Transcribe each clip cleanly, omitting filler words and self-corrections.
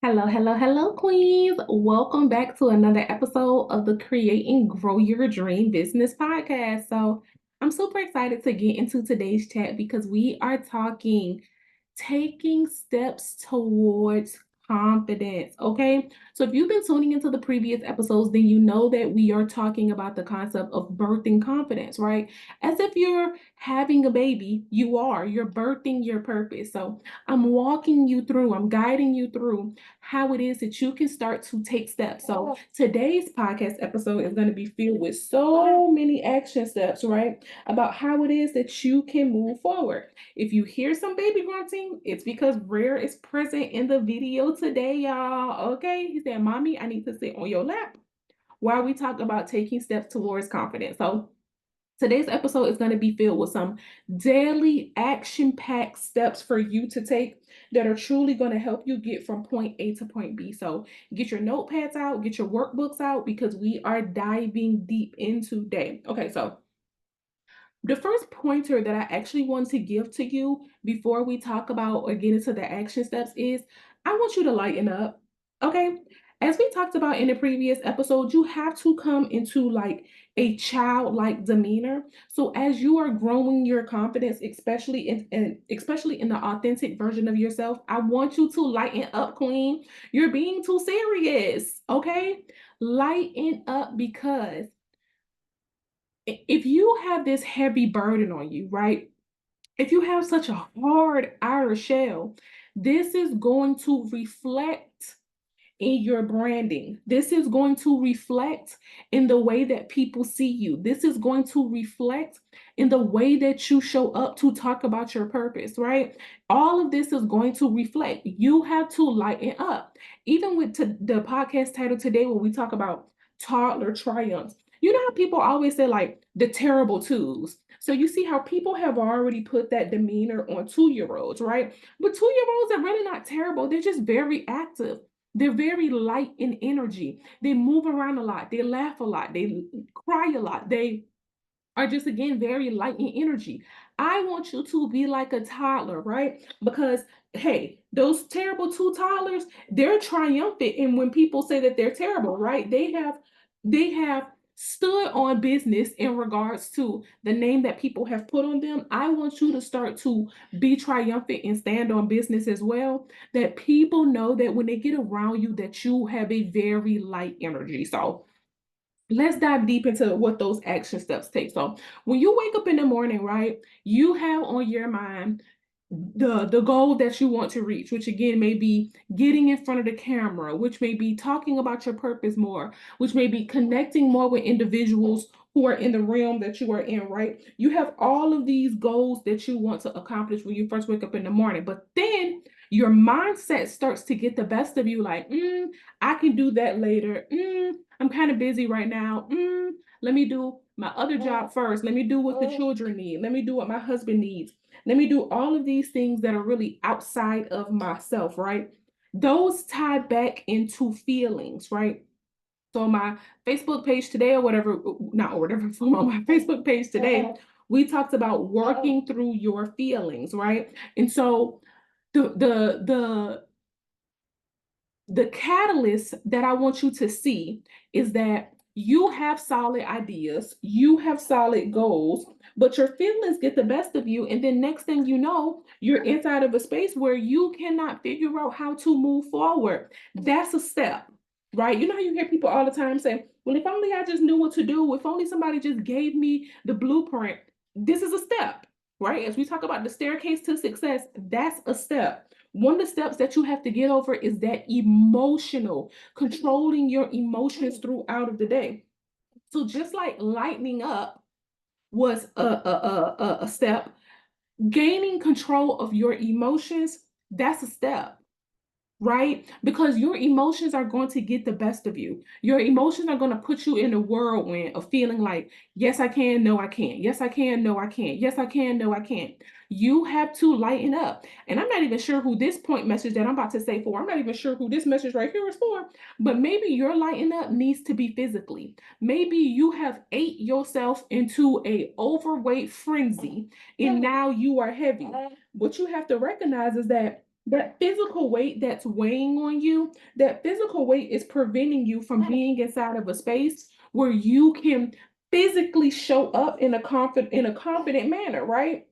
Hello, hello, hello, queens. Welcome back to another episode of the Create and Grow Your Dream Business podcast. I'm super excited to get into today's chat because we are talking taking steps towards confidence. Okay. So if you've been tuning into the previous episodes, then you know that we are talking about the concept of birthing confidence, right? As if you're having a baby, you're birthing your purpose. So I'm walking you through, I'm guiding you through how it is that you can start to take steps. So today's podcast episode is going to be filled with so many action steps, right? About how it is that you can move forward. If you hear some baby grunting, it's because Rare is present in the video today, y'all. Okay, he said, "Mommy, I need to sit on your lap while we talk about taking steps towards confidence." So today's episode is going to be filled with some daily action packed steps for you to take that are truly going to help you get from point A to point B. So get your notepads out, get your workbooks out, because we are diving deep into today. Okay, so the first pointer that I actually want to give to you before we talk about or get into the action steps is I want you to lighten up. Okay. As we talked about in the previous episode, you have to come into like a childlike demeanor. So as you are growing your confidence, especially in the authentic version of yourself, I want you to lighten up, queen. You're being too serious. Okay. Lighten up because if you have this heavy burden on you, right? If you have such a hard outer shell, this is going to reflect in your branding. This is going to reflect in the way that people see you. This is going to reflect in the way that you show up to talk about your purpose, right? All of this is going to reflect. You have to lighten up. Even with the podcast title today, when we talk about toddler triumphs, you know how people always say, like, the terrible twos. So you see how people have already put that demeanor on 2 year olds, right? But 2 year olds are really not terrible. They're just very active. They're very light in energy. They move around a lot. They laugh a lot. They cry a lot. They are just, again, very light in energy. I want you to be like a toddler, right? Because hey, those terrible two toddlers, they're triumphant. And when people say that they're terrible, right? They have stood on business in regards to the name that people have put on them. I want you to start to be triumphant and stand on business as well. That people know that when they get around you, that you have a very light energy. So let's dive deep into what those action steps take. So when you wake up in the morning, right, you have on your mind the goal that you want to reach, which again may be getting in front of the camera, which may be talking about your purpose more, which may be connecting more with individuals who are in the realm that you are in, right? You have all of these goals that you want to accomplish when you first wake up in the morning, but then your mindset starts to get the best of you, like, I can do that later. I'm kind of busy right now. Let me do my other job first. Let me do what the children need. Let me do what my husband needs. Let me do all of these things that are really outside of myself, right? Those tie back into feelings, right? So on my Facebook page today, or whatever, not whatever, on my Facebook page today, we talked about working through your feelings, right? And so the catalyst that I want you to see is that you have solid ideas, you have solid goals, but your feelings get the best of you. And then next thing you know, you're inside of a space where you cannot figure out how to move forward. That's a step, right? You know how you hear people all the time say, well, if only I just knew what to do, if only somebody just gave me the blueprint. This is a step, right? As we talk about the staircase to success, that's a step. One of the steps that you have to get over is that emotional, controlling your emotions throughout of the day. So just like lightening up was a step, gaining control of your emotions, that's a step, right? Because your emotions are going to get the best of you. Your emotions are going to put you in a whirlwind of feeling like, yes, I can, no, I can't. Yes, I can, no, I can't. Yes, I can, no, I can't. You have to lighten up. And I'm not even sure who this point message that I'm about to say for. I'm not even sure who this message right here is for. But maybe your lighten up needs to be physically. Maybe you have ate yourself into a overweight frenzy and now you are heavy. What you have to recognize is that that physical weight that's weighing on you, that physical weight is preventing you from being inside of a space where you can physically show up in a confident manner, right?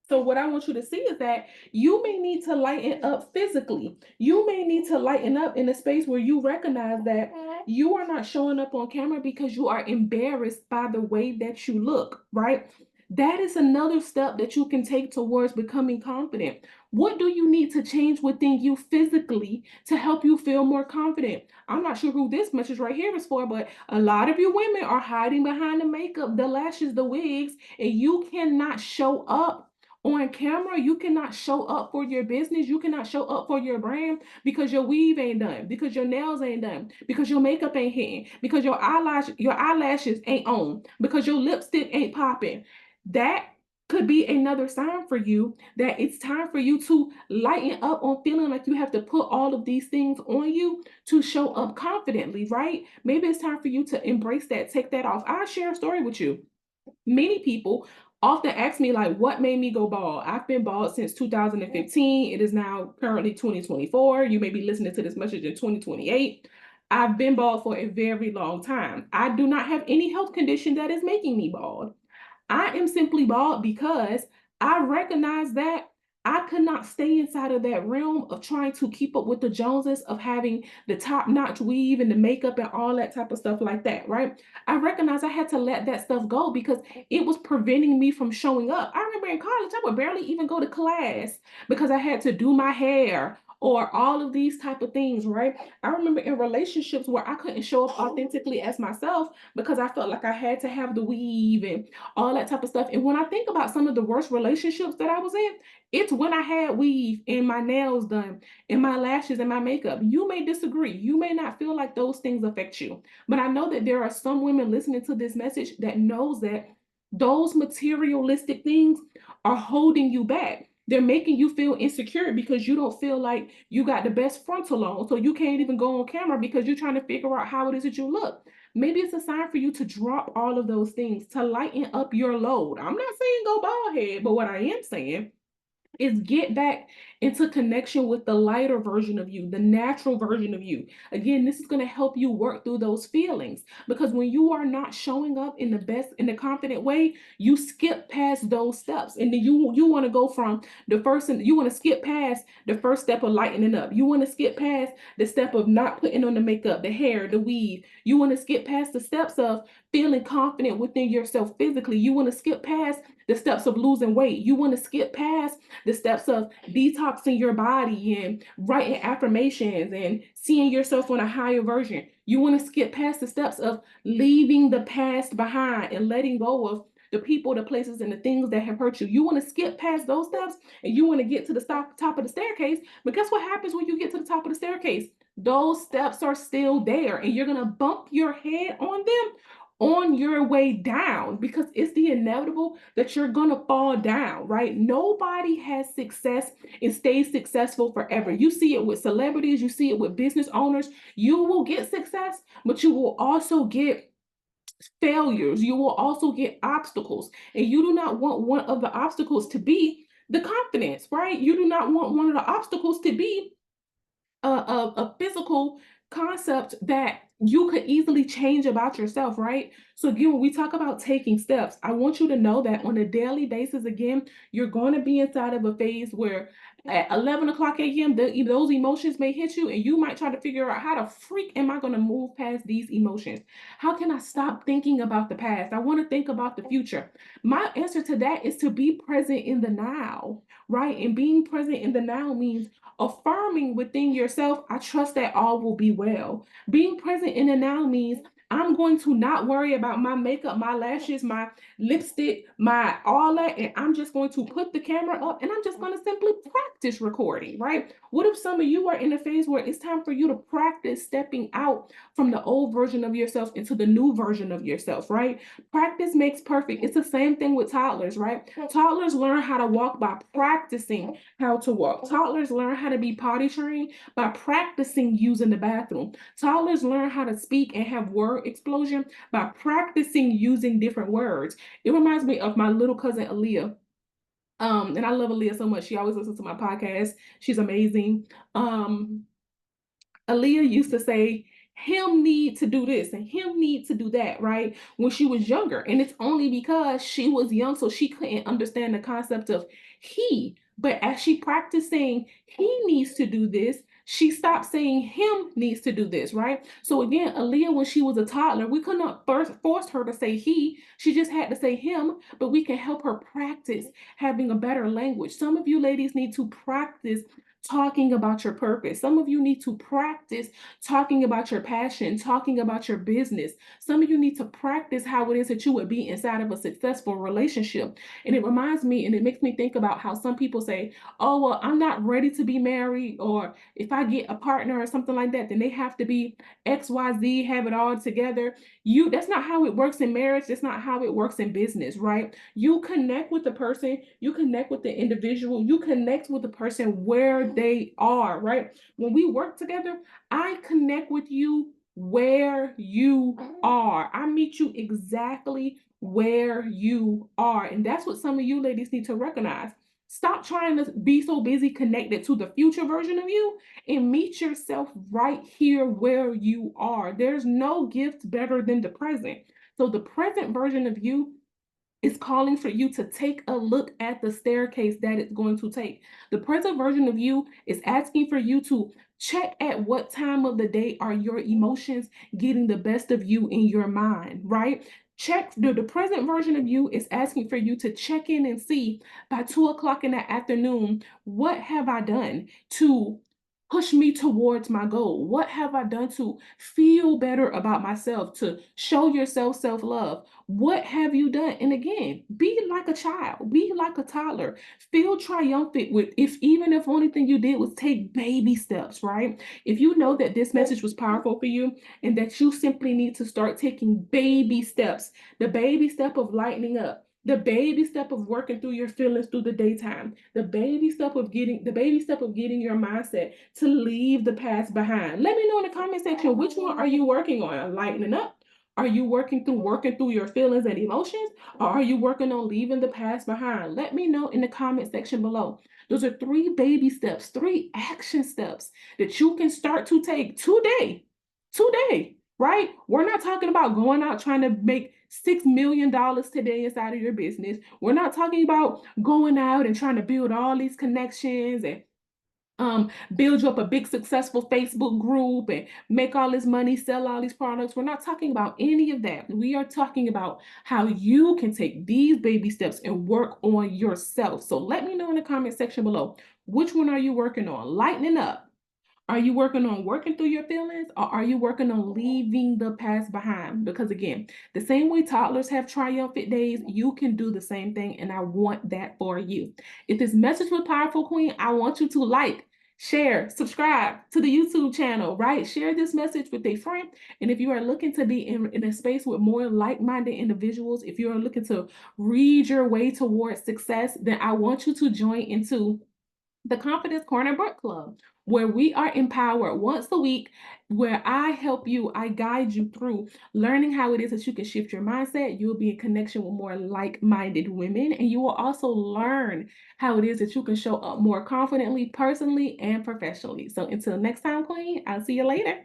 So what I want you to see is that you may need to lighten up physically. You may need to lighten up in a space where you recognize that you are not showing up on camera because you are embarrassed by the way that you look, right? That is another step that you can take towards becoming confident. What do you need to change within you physically to help you feel more confident? I'm not sure who this message right here is for, but a lot of you women are hiding behind the makeup, the lashes, the wigs, and you cannot show up on camera. You cannot show up for your business. You cannot show up for your brand because your weave ain't done, because your nails ain't done, because your makeup ain't hitting, because your eyelashes ain't on, because your lipstick ain't popping. That could be another sign for you that it's time for you to lighten up on feeling like you have to put all of these things on you to show up confidently, right? Maybe it's time for you to embrace that, take that off. I'll share a story with you. Many people often ask me like what made me go bald. I've been bald since 2015. It is now currently 2024. You may be listening to this message in 2028. I've been bald for a very long time. I do not have any health condition that is making me bald. I am simply bald because I recognize that I could not stay inside of that realm of trying to keep up with the Joneses, of having the top notch weave and the makeup and all that type of stuff like that, right? I recognize I had to let that stuff go because it was preventing me from showing up. I remember in college, I would barely even go to class because I had to do my hair or all of these type of things, right? I remember in relationships where I couldn't show up authentically as myself because I felt like I had to have the weave and all that type of stuff. And when I think about some of the worst relationships that I was in, it's when I had weave and my nails done and my lashes and my makeup. You may disagree. You may not feel like those things affect you. But I know that there are some women listening to this message that knows that those materialistic things are holding you back. They're making you feel insecure because you don't feel like you got the best frontal on. So you can't even go on camera because you're trying to figure out how it is that you look. Maybe it's a sign for you to drop all of those things, to lighten up your load. I'm not saying go bald head, but what I am saying is get back into connection with the lighter version of you, the natural version of you. Again, this is going to help you work through those feelings because when you are not showing up in the best, in the confident way, you skip past those steps. And then you want to go from the first, and you want to skip past the first step of lightening up. You want to skip past the step of not putting on the makeup, the hair, the weave. You want to skip past the steps of feeling confident within yourself physically. You want to skip past the steps of losing weight. You want to skip past the steps of detoxing your body and writing affirmations and seeing yourself on a higher version. You want to skip past the steps of leaving the past behind and letting go of the people, the places, and the things that have hurt you. You want to skip past those steps and you want to get to the top of the staircase. But guess what happens when you get to the top of the staircase? Those steps are still there and you're going to bump your head on them on your way down because it's the inevitable that you're gonna fall down, right? Nobody has success and stays successful forever. You see it with celebrities, you see it with business owners. You will get success, but you will also get failures. You will also get obstacles, and you do not want one of the obstacles to be the confidence, right? You do not want one of the obstacles to be a physical concept that you could easily change about yourself, right? So again, when we talk about taking steps, I want you to know that on a daily basis, again, you're going to be inside of a phase where at 11 o'clock a.m., those emotions may hit you and you might try to figure out how the freak am I going to move past these emotions? How can I stop thinking about the past? I want to think about the future. My answer to that is to be present in the now, right? And being present in the now means affirming within yourself, I trust that all will be well. Being present in the now means I'm going to not worry about my makeup, my lashes, my lipstick, my all that, and I'm just going to put the camera up and I'm just going to simply practice recording, right? What if some of you are in a phase where it's time for you to practice stepping out from the old version of yourself into the new version of yourself, right? Practice makes perfect. It's the same thing with toddlers, right? Toddlers learn how to walk by practicing how to walk. Toddlers learn how to be potty trained by practicing using the bathroom. Toddlers learn how to speak and have word explosion by practicing using different words. It reminds me of my little cousin Aaliyah. And I love Aaliyah so much. She always listens to my podcast. She's amazing. Um, Aaliyah used to say, him need to do this and him need to do that, right? When she was younger. And it's only because she was young, so she couldn't understand the concept of he. But as she practiced saying he needs to do this, she stopped saying him needs to do this, right? So again, Aaliyah, when she was a toddler, we could not first force her to say he. She just had to say him, but we can help her practice having a better language. Some of you ladies need to practice talking about your purpose. Some of you need to practice talking about your passion, talking about your business. Some of you need to practice how it is that you would be inside of a successful relationship. And it reminds me, and it makes me think about how some people say, oh, well, I'm not ready to be married, or if I get a partner or something like that, then they have to be XYZ, have it all together. That's not how it works in marriage. That's not how it works in business, right? You connect with the person, you connect with the individual, you connect with the person where they are, right? When we work together, I connect with you where you are. I meet you exactly where you are. And that's what some of you ladies need to recognize. Stop trying to be so busy connected to the future version of you and meet yourself right here where you are. There's no gift better than the present. So the present version of you is calling for you to take a look at the staircase that it's going to take. The present version of you is asking for you to check at what time of the day are your emotions getting the best of you in your mind, right? Check the present version of you is asking for you to check in and see by 2 o'clock in the afternoon, what have I done to push me towards my goal? What have I done to feel better about myself, to show yourself self love? What have you done? And again, be like a child, be like a toddler, feel triumphant with if only thing you did was take baby steps, right? If you know that this message was powerful for you and that you simply need to start taking baby steps, the baby step of lightening up, the baby step of working through your feelings through the daytime, the baby step of getting your mindset to leave the past behind. Let me know in the comment section, which one are you working on? Lightening up? Are you working through your feelings and emotions? Or are you working on leaving the past behind? Let me know in the comment section below. Those are 3 baby steps, 3 action steps that you can start to take today, right? We're not talking about going out trying to make $6 million today inside of your business. We're not talking about going out and trying to build all these connections and build you up a big successful Facebook group and make all this money, sell all these products. We're not talking about any of that. We are talking about how you can take these baby steps and work on yourself. So let me know in the comment section below, which one are you working on? Lightening up. Are you working on working through your feelings, or are you working on leaving the past behind? Because again, the same way toddlers have triumphant days, you can do the same thing, and I want that for you. If this message was powerful, Queen, I want you to like, share, subscribe to the YouTube channel, right? Share this message with a friend. And if you are looking to be in a space with more like-minded individuals, if you are looking to read your way towards success, then I want you to join into the Confidence Corner Book Club, where we are empowered once a week, where I help you, I guide you through learning how it is that you can shift your mindset. You'll be in connection with more like-minded women, and you will also learn how it is that you can show up more confidently, personally, and professionally. So until next time, Queen, I'll see you later.